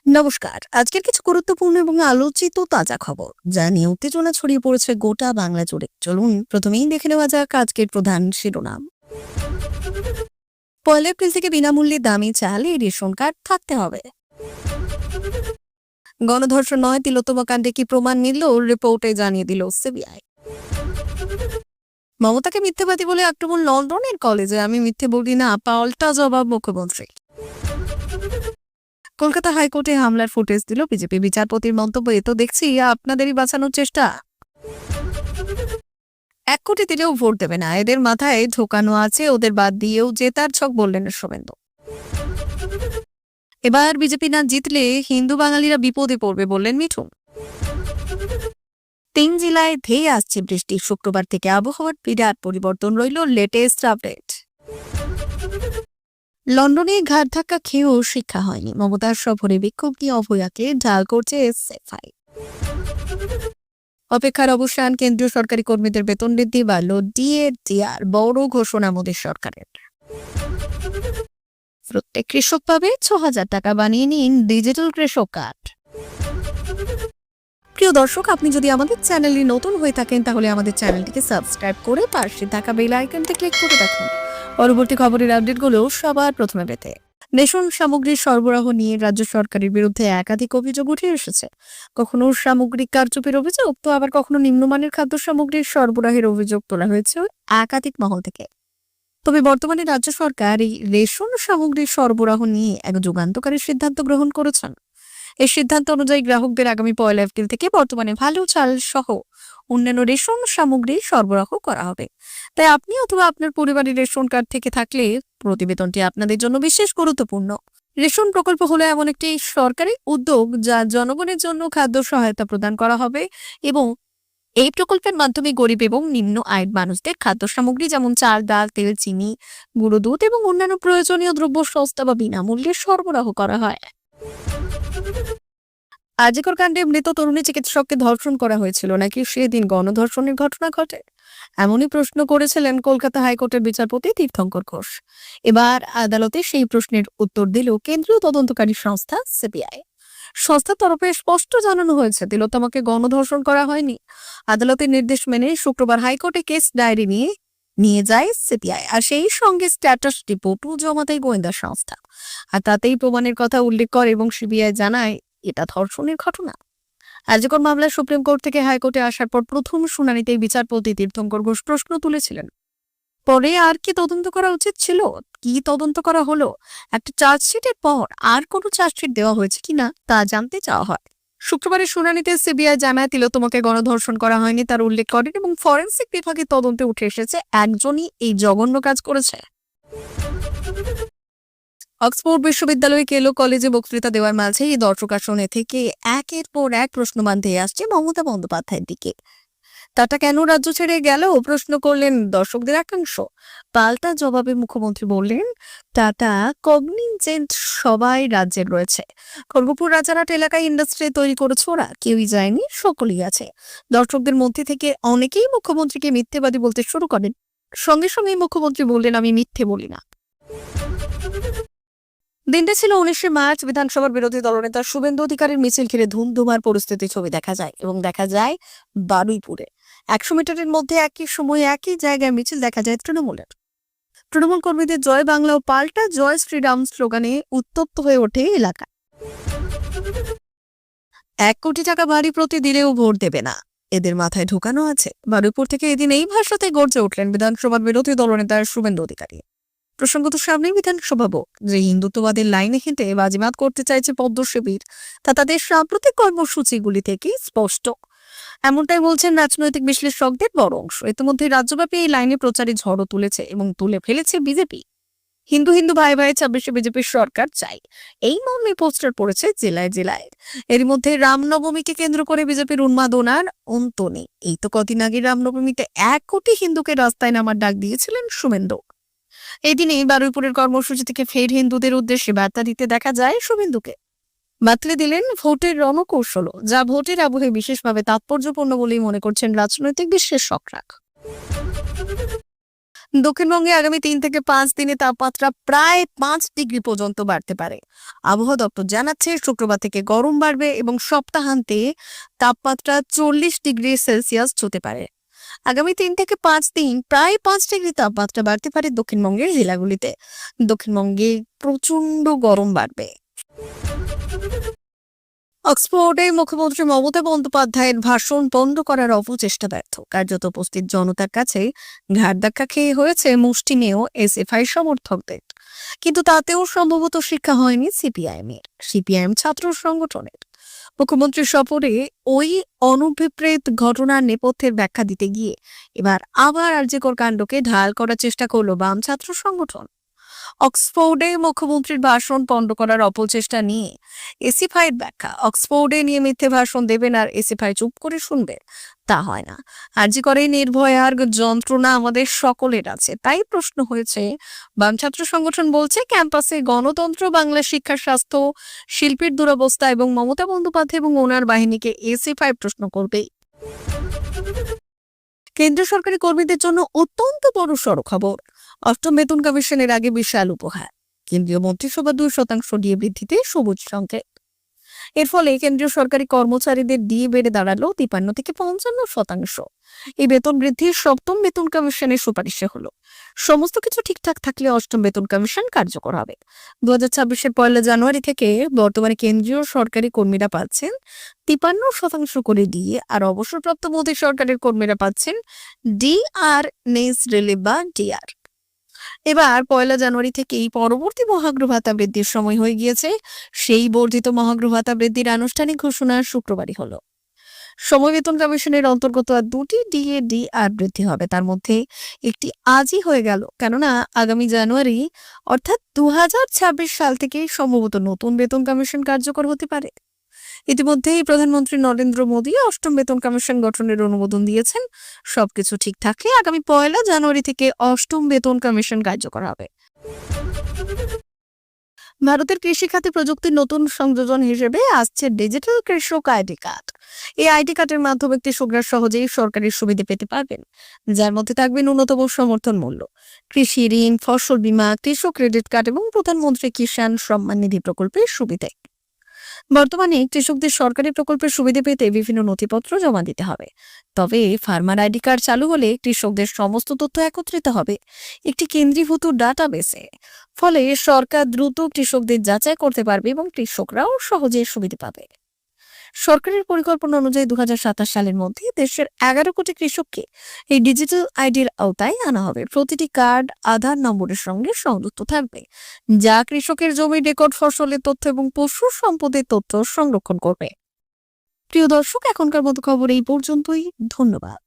নমস্কার। আজকের কিছু গুরুত্বপূর্ণ এবং আলোচিত তাজা খবর যা নিয়ে উত্তেজনা ছড়িয়ে পড়েছে গোটা বাংলা জুড়ে। চলুন প্রথমেই দেখে নেওয়া যাক আজকের প্রধান শিরোনাম। 1 এপ্রিল থেকে বিনামূল্যে দামি চাল রেশন কার্ড থাকতে হবে। গণধর্ষণ নয়, তিলোত্তমা কাণ্ডে কি প্রমাণ মিলল, রিপোর্টে জানিয়ে দিল সিবিআই। মমতাকে মিথ্যাবাদী বলে আক্রমণ লন্ডনের কলেজে, আমি মিথ্যে বলি না, পাল্টা জবাব মুখ্যমন্ত্রী। কলকাতা হাইকোর্টে হামলার ফুটেজ দিল বিজেপি, বিচারপতির মন্তব্য, এ তো দেখছি আপনাদেরই বাঁচানোর চেষ্টা। 1 কোটি দিলেও ভোট দেবে না, এদের মাথায় ঢোকানো আছে ওদের বাদ দিয়েও জেতার ছক, বললেন শুভেন্দু। এবার বিজেপি না জিতলে হিন্দু বাঙালিরা বিপদে পড়বে, বললেন মিঠুন। 3 জেলায় ধেয়ে আসছে বৃষ্টি, শুক্রবার থেকে আবহাওয়ার বিরাট পরিবর্তন, রইল লেটেস্ট আপডেট। লন্ডনে ঘাট ধাক্কা খেয়েও শিক্ষা হয়নি, মমতার সফরে বিক্ষোভ নিয়ে অভয়াকে ঢাল করছে এসএফআই। অপেক্ষার অবসান, কেন্দ্রীয় সরকারি কর্মীদের বেতন বৃদ্ধি, বাড়ল ডিএ ডিআর, বড় ঘোষণা মোদীর সরকারের। প্রত্যেক কৃষক পাবে 6,000 টাকা, বানিয়ে নিন ডিজিটাল কৃষক কার্ড। প্রিয় দর্শক, আপনি যদি আমাদের চ্যানেলে নতুন হয়ে থাকেন তাহলে আমাদের চ্যানেলটিকে সাবস্ক্রাইব করে পাশে থাকা বেল আইকনটি ক্লিক করে রাখুন পরবর্তী খবরের আপডেটগুলো সবার প্রথমে পেতে। রেশন সামগ্রীর সরবরাহ নিয়ে রাজ্য সরকারের বিরুদ্ধে একাধিক অভিযোগ উঠে এসেছে। কখনো সামগ্রিক কারচুপির অভিযোগ, তো আবার কখনো নিম্নমানের খাদ্য সামগ্রীর সরবরাহের অভিযোগ তোলা হয়েছে একাধিক মহল থেকে। তবে বর্তমানে রাজ্য সরকার এই রেশন সামগ্রীর সরবরাহ নিয়ে এক যুগান্তকারী সিদ্ধান্ত গ্রহণ করেছেন। এই সিদ্ধান্ত অনুযায়ী গ্রাহকদের আগামী 1 এপ্রিল থেকে বর্তমানে ভালো চাল সহ অন্যান্য রেশন সামগ্রী সরবরাহ করা হবে। তাই আপনি অথবা আপনার পরিবারের রেশন কার্ড থেকে থাকলে প্রতিবেদনটি আপনাদের জন্য বিশেষ গুরুত্বপূর্ণ। রেশন প্রকল্প হলো এমন একটি সরকারি উদ্যোগ যা জনগণের জন্য খাদ্য সহায়তা প্রদান করা হবে, এবং এই প্রকল্পের মাধ্যমে গরিব এবং নিম্ন আয়ের মানুষদের খাদ্য সামগ্রী যেমন চাল, ডাল, তেল, চিনি, গুঁড়ো দুধ এবং অন্যান্য প্রয়োজনীয় দ্রব্য সস্তা বা বিনামূল্যে সরবরাহ করা হয়। আজিকর কাণ্ডে মৃত তরুণী চিকিৎসককে ধর্ষণ করা হয়েছিল নাকি সেদিন গণধর্ষণের ঘটনা ঘটে, এমনই প্রশ্ন করেছিলেন কলকাতা হাইকোর্টের বিচারপতি তীর্থঙ্কর ঘোষ। এবার আদালতে সেই প্রশ্নের উত্তর দিল কেন্দ্রীয় তদন্তকারী সংস্থা সিবিআই। সংস্থার তরফে স্পষ্ট জানানো হয়েছে তিলোত্তমাকে গণধর্ষণ করা হয়নি। আদালতের নির্দেশ মেনে শুক্রবার হাইকোর্টে কেস ডায়েরি নিয়ে যায় সিবিআই, আর সেই সঙ্গে স্ট্যাটাস রিপোর্টও জমা দেয় গোয়েন্দা সংস্থা। আর তাতেই প্রমাণের কথা উল্লেখ করে এবং সিবিআই জানায় এটা ধর্ষণের ঘটনা। আর্যকর মামলা সুপ্রিম কোর্ট থেকে হাইকোর্টে আসার পর প্রথম শুনানিতে বিচারপতি তীর্থঙ্কর ঘোষ প্রশ্ন তুলেছিলেন, পরে আর কি তদন্ত করা উচিত ছিল, কি তদন্ত করা হলো, একটা চার্জশিটের পর আর কোনো চার্জশিট দেওয়া হয়েছে কিনা তা জানতে চাওয়া হয়। শুক্রবারের শুনানিতে সিবিআই জানায় তিলোত্তমাকে গণধর্ষণ করা হয়নি তার উল্লেখ করেন, এবং ফরেনসিক বিভাগের তদন্তে উঠে এসেছে একজনই এই জঘন্য কাজ করেছে। অক্সফোর্ড বিশ্ববিদ্যালয়ে কেলো কলেজে বক্তৃতা দেওয়ার মাঝে এই দর্শক আসনে থেকে একের পর এক প্রশ্নমান ধেয়ে আসছে মমতা বন্দ্যোপাধ্যায়ের দিকে। তাটা কেন রাজ্য ছেড়ে গেল প্রশ্ন করলেন দর্শকদের একাংশ। পাল্টা জবাবে মুখ্যমন্ত্রী বললেন, টাটা কগনিজেন্ট সবাই রাজ্যের রয়েছে। খড়গপুর রাজারহাট এলাকায় ইন্ডাস্ট্রি তৈরি করেছে ওরা, কেউই যায়নি, সকলেই আছে। দর্শকদের মধ্যে থেকে অনেকেই মুখ্যমন্ত্রীকে মিথ্যেবাদী বলতে শুরু করেন। সঙ্গে সঙ্গে মুখ্যমন্ত্রী বললেন, আমি মিথ্যে বলি না। দিনটা ছিল 19শে মার্চ। বিধানসভার বিরোধী দলনেতা শুভেন্দু অধিকারীর মিছিল ঘিরে ধুমধুমার পরিস্থিতি ছবি দেখা যায়, এবং দেখা যায় বারুইপুরে 100 মিটারের মধ্যে একই সময়ে একই জায়গায় মিছিল দেখা যায় তৃণমূলের। তৃণমূল কর্মীদের জয় বাংলা ও পাল্টা জয় শ্রীরাম স্লোগানে উত্তপ্ত হয়ে ওঠে এলাকা। 1 কোটি টাকা বাড়ি প্রতি দিলেও ভোট দেবে না, এদের মাথায় ঢোকানো আছে। বারুইপুর থেকে এদিন এই ভাষাতে গর্জে উঠলেন বিধানসভার বিরোধী দলনেতা শুভেন্দু অধিকারী। প্রসঙ্গত সামনে বিধানসভা ভোট, যে হিন্দুত্ববাদের লাইনে হেঁটে বাজিমাত করতে চাইছে পদ্ম শিবির, তা তাদের সাম্প্রতিক কর্মসূচিগুলি থেকে স্পষ্ট। এমনটাই বলছেন রাজনৈতিক বিশ্লেষকদের বড় অংশ। ইতিমধ্যে রাজ্যব্যাপী এই লাইনে প্রচারে ঝড়ও তুলেছে এবং তুলে ফেলেছে বিজেপি। হিন্দু হিন্দু ভাই ভাই 26শে বিজেপির সরকার চাই, এই মর্মে পোস্টার পড়েছে জেলায় জেলায়। এর মধ্যে রামনবমীকে কেন্দ্র করে বিজেপির উন্মাদনার অন্ত নেই। এই তো কদিন আগে রামনবমীতে 1 কোটি হিন্দুকে রাস্তায় নামার ডাক দিয়েছিলেন শুভেন্দু। এদিনে বারুইপুরের কর্মসূচি থেকে ফের হিন্দুদের উদ্দেশ্যে বার্তা দিতে দেখা যায় শুভেন্দুকে। বাতলে দিলেন ভোটের রণকৌশল, যা ভোটের আবহে বিশেষভাবে তাৎপর্যপূর্ণ বলেই মনে করছেন রাজনৈতিক বিশ্লেষকরা। দক্ষিণবঙ্গে আগামী 3 থেকে 5 দিনে তাপমাত্রা প্রায় 5 ডিগ্রি পর্যন্ত বাড়তে পারে। আবহাওয়া দপ্তর জানাচ্ছে শুক্রবার থেকে গরম বাড়বে এবং সপ্তাহান্তে তাপমাত্রা 40 ডিগ্রি সেলসিয়াস ছুঁতে পারে। আগামী 3 থেকে 5 দিন প্রায় 5 ডিগ্রি তাপমাত্রা বাড়তে পারে দক্ষিণবঙ্গের জেলাগুলিতে। দক্ষিণবঙ্গে প্রচন্ড গরম বাড়বে। অক্সফোর্ডে মুখ্যমন্ত্রী মমতা বন্দ্যোপাধ্যায়ের ভাষণ বন্ধ করার অপচেষ্টা ব্যর্থ। কার্যত উপস্থিত জনতার কাছে ঘাড় ধাক্কা খেয়ে হয়েছে মুষ্টিমেয় এসএফআই সমর্থকদের। কিন্তু তাতেও সম্ভবত শিক্ষা হয়নি সিপিআইএম ছাত্র সংগঠনের। মুখ্যমন্ত্রীর সফরে ওই অনভিপ্রেত ঘটনার নেপথ্যের ব্যাখ্যা দিতে গিয়ে এবার আবার আরজিকর কাণ্ডকে ঢাল করার চেষ্টা করলো বাম ছাত্র সংগঠন। অক্সফোর্ডে মুখ্যমন্ত্রীর ভাষণ পণ্ড করার অপচেষ্টা নিয়ে এসএফআইয়ের ব্যাখ্যা, অক্সফোর্ডে নিয়ে মিথ্যে ভাষণ দেবেন আর এসএফআই চুপ করে শুনবে, তা হয় না। আরজি করে নির্ভয়ার যন্ত্রণা আমাদের সকলের আছে। তাই প্রশ্ন হয়েছে, বাম ছাত্র সংগঠন বলছে ক্যাম্পাসে গণতন্ত্র, বাংলা শিক্ষা, স্বাস্থ্য, শিল্পীর দুরবস্থা এবং মমতা বন্দ্যোপাধ্যায় এবং ওনার বাহিনীকে এসএফআই প্রশ্ন করবে। কেন্দ্রীয় সরকারি কর্মীদের জন্য অত্যন্ত বড় সড় খবর। অষ্টম বেতন কমিশনের আগে বিশাল উপহার, কেন্দ্রীয় মন্ত্রিসভা 2% ডিএ বৃদ্ধিতে সবুজ সংকেত। এর ফলে কেন্দ্রীয় সরকারি কর্মচারীদের ডিএ বেড়ে দাঁড়ালো 53 থেকে 55%। এই বেতন বৃদ্ধি সপ্তম বেতন কমিশনের সুপারিশে হলো। সমস্ত কিছু ঠিকঠাক থাকলে অষ্টম বেতন কমিশন কার্যকর হবে। 2026-এর 1 জানুয়ারি থেকে বর্তমানে কেন্দ্রীয় সরকারি কর্মীরা পাচ্ছেন 53% করে ডিএ, আর অবসরপ্রাপ্ত মোদী সরকারের কর্মীরা পাচ্ছেন ডিআর নেস রিলিফ বা ডিআর। এবার 1 জানুয়ারি থেকেই পরবর্তী মহার্ঘ ভাতা বৃদ্ধির সময় হয়ে গিয়েছে। সেই বর্ধিত মহার্ঘ ভাতা বৃদ্ধির আনুষ্ঠানিক ঘোষণা শুক্রবারই হলো। সময় বেতন কমিশনের অন্তর্গত আর 2টি ডিএ ডিআর বৃদ্ধি হবে, তার মধ্যে একটি আজই হয়ে গেল, কেননা আগামী জানুয়ারি অর্থাৎ 2026 সাল থেকে সম্ভবত নতুন বেতন কমিশন কার্যকর হতে পারে। ইতিমধ্যেই প্রধানমন্ত্রী নরেন্দ্র মোদী অষ্টম বেতন কমিশন গঠনের অনুমোদন দিয়েছেন। সবকিছু ঠিক থাকলে আগামী 1 জানুয়ারি থেকে অষ্টম বেতন কমিশন কার্যকর হবে। ভারতের কৃষি খাতে প্রযুক্তির নতুন সংযোজন হিসেবে আসছে ডিজিটাল কৃষক আইডি কার্ড। এই আইডি কার্ডের মাধ্যমে কৃষকরা সহজেই সরকারি সুবিধা পেতে পারবেন, যার মধ্যে থাকবে ন্যূনতম সমর্থন মূল্য, কৃষি ঋণ, ফসল বীমা, কৃষক ক্রেডিট কার্ড এবং প্রধানমন্ত্রী কিষাণ সম্মান নিধি প্রকল্পের সুবিধা। বর্তমানে কৃষকদের সরকারি প্রকল্পের সুবিধা পেতে বিভিন্ন নথিপত্র জমা দিতে হবে। তবে ফার্মার আইডি কার্ড চালু হলে কৃষকদের সমস্ত তথ্য একত্রিত হবে একটি কেন্দ্রীভূত ডাটাবেসে। ফলে সরকার দ্রুত কৃষকদের যাচাই করতে পারবে এবং কৃষকরাও সহজে সুবিধা পাবে। সরকারের পরিকল্পনা অনুযায়ী 2027 সালের মধ্যে দেশের 11 কোটি কৃষককে এই ডিজিটাল আইডির আওতায় আনা হবে। প্রতিটি কার্ড আধার নম্বরের সঙ্গে সংযুক্ত থাকবে, যা কৃষকের জমির রেকর্ড, ফসলের তথ্য এবং পশু সম্পদের তথ্য সংরক্ষণ করবে। প্রিয় দর্শক, এখনকার মতো খবর এই পর্যন্তই। ধন্যবাদ।